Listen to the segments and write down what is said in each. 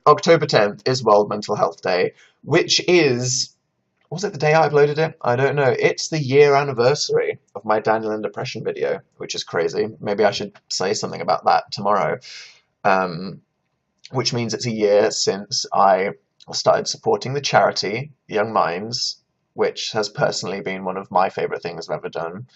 October 10th is World Mental Health Day, which is, was it the day I uploaded it? I don't know. It's the year anniversary of my Daniel and Depression video, which is crazy. Maybe I should say something about that tomorrow. Which means it's a year since I started supporting the charity Young Minds, which has personally been one of my favourite things I've ever done.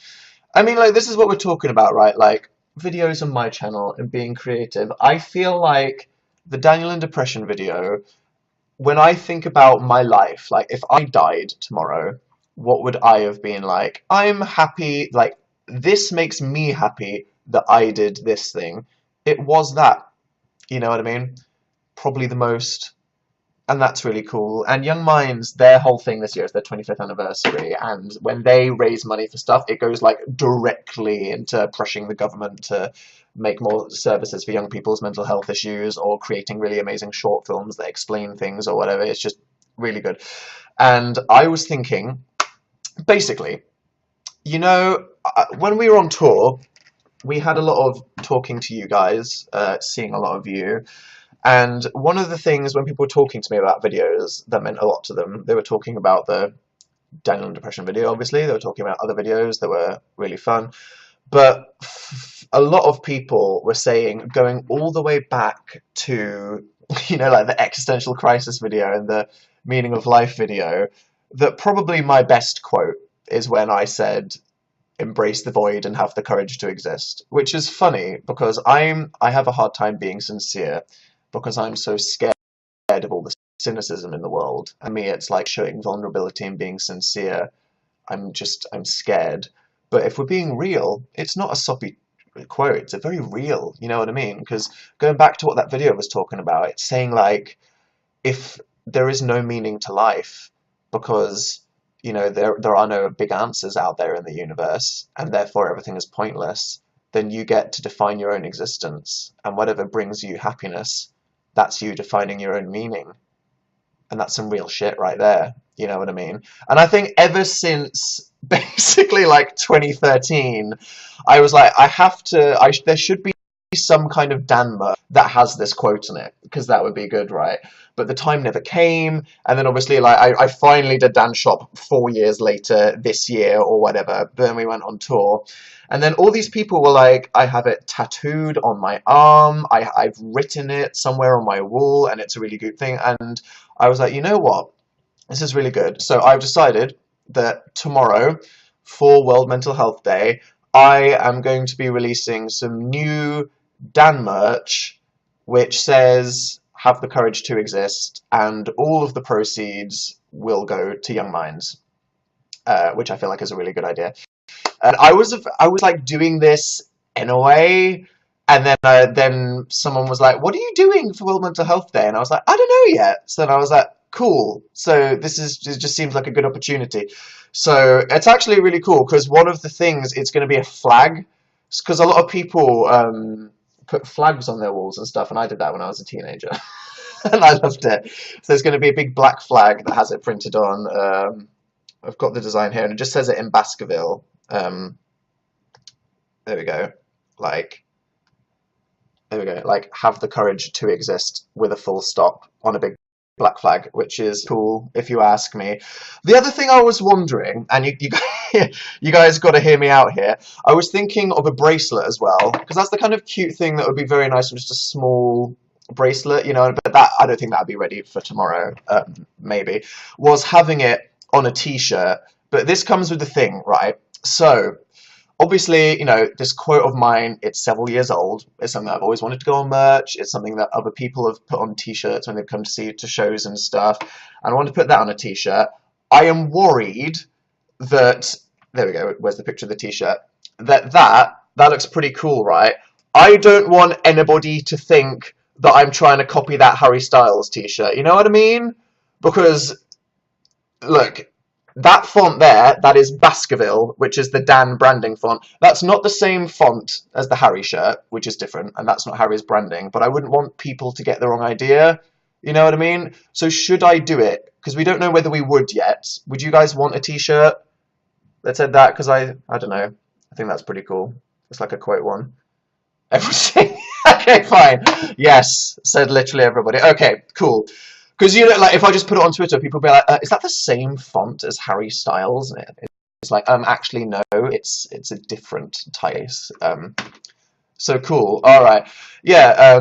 I mean, like, this is what we're talking about, right? Like, videos on my channel and being creative. I feel like the Daniel and Depression video, when I think about my life, like, if I died tomorrow, what would I have been like? I'm happy, like, this makes me happy that I did this thing. It was that, you know what I mean? Probably the most, and that's really cool. And Young Minds, their whole thing this year is their 25th anniversary, and when they raise money for stuff, it goes like directly into pushing the government to make more services for young people's mental health issues, or creating really amazing short films that explain things or whatever. It's just really good. And I was thinking, basically, you know, when we were on tour, we had a lot of talking to you guys, seeing a lot of you. And one of the things when people were talking to me about videos that meant a lot to them, they were talking about the Daniel and Depression video, obviously. They were talking about other videos that were really fun. But a lot of people were saying, going all the way back to, you know, like the existential crisis video and the meaning of life video, that probably my best quote is when I said, embrace the void and have the courage to exist. Which is funny, because I have a hard time being sincere, because I'm so scared of all the cynicism in the world. And me, it's like showing vulnerability and being sincere. I'm scared. But if we're being real, it's not a soppy quote. It's a very real, you know what I mean? Because going back to what that video was talking about, it's saying like, if there is no meaning to life, because, you know, there are no big answers out there in the universe, and therefore everything is pointless, then you get to define your own existence. And whatever brings you happiness, that's you defining your own meaning. And that's some real shit right there. You know what I mean? And I think ever since basically like 2013, I was like, there should be some kind of Danma that has this quote in it, because that would be good, right? But the time never came, and then obviously like I finally did Dan Shop 4 years later this year or whatever. Then we went on tour, and then all these people were like, I have it tattooed on my arm, I've written it somewhere on my wall, and it's a really good thing. And I was like, you know what, this is really good. So I've decided that tomorrow, for World Mental Health Day, I am going to be releasing some new Dan merch, which says, have the courage to exist, and all of the proceeds will go to Young Minds, which I feel like is a really good idea. And I was like doing this in a way, and then someone was like, what are you doing for World Mental Health Day? And I was like, I don't know yet. So then I was like, cool. So it just seems like a good opportunity. So it's actually really cool, because one of the things, it's going to be a flag, because a lot of people put flags on their walls and stuff, and I did that when I was a teenager. And I loved it. So there's going to be a big black flag that has it printed on. I've got the design here, and it just says it in Baskerville. There we go. Like, there we go. Like, have the courage to exist with a full stop on a big black flag, which is cool, if you ask me. The other thing I was wondering, and you guys got to hear me out here, I was thinking of a bracelet as well, because that's the kind of cute thing that would be very nice from just a small bracelet, you know, but that, I don't think that would be ready for tomorrow, maybe, was having it on a t-shirt. But this comes with the thing, right? So, obviously, you know, this quote of mine, it's several years old. It's something that I've always wanted to go on merch. It's something that other people have put on t-shirts when they've come to see to shows and stuff. And I want to put that on a t-shirt. I am worried that, there we go, where's the picture of the t-shirt? That looks pretty cool, right? I don't want anybody to think that I'm trying to copy that Harry Styles t-shirt. You know what I mean? Because, look, that font there, that is Baskerville, which is the Dan branding font. That's not the same font as the Harry shirt, which is different, and that's not Harry's branding, but I wouldn't want people to get the wrong idea. You know what I mean? So should I do it? Because we don't know whether we would yet. Would you guys want a t-shirt that said that? Because I don't know. I think that's pretty cool. It's like a quote one. Everything. Okay, fine. Yes, said literally everybody. Okay, cool. Because, you know, like, if I just put it on Twitter, people will be like, is that the same font as Harry Styles? And it's like, actually, no, it's a different type. So cool. All right. Yeah,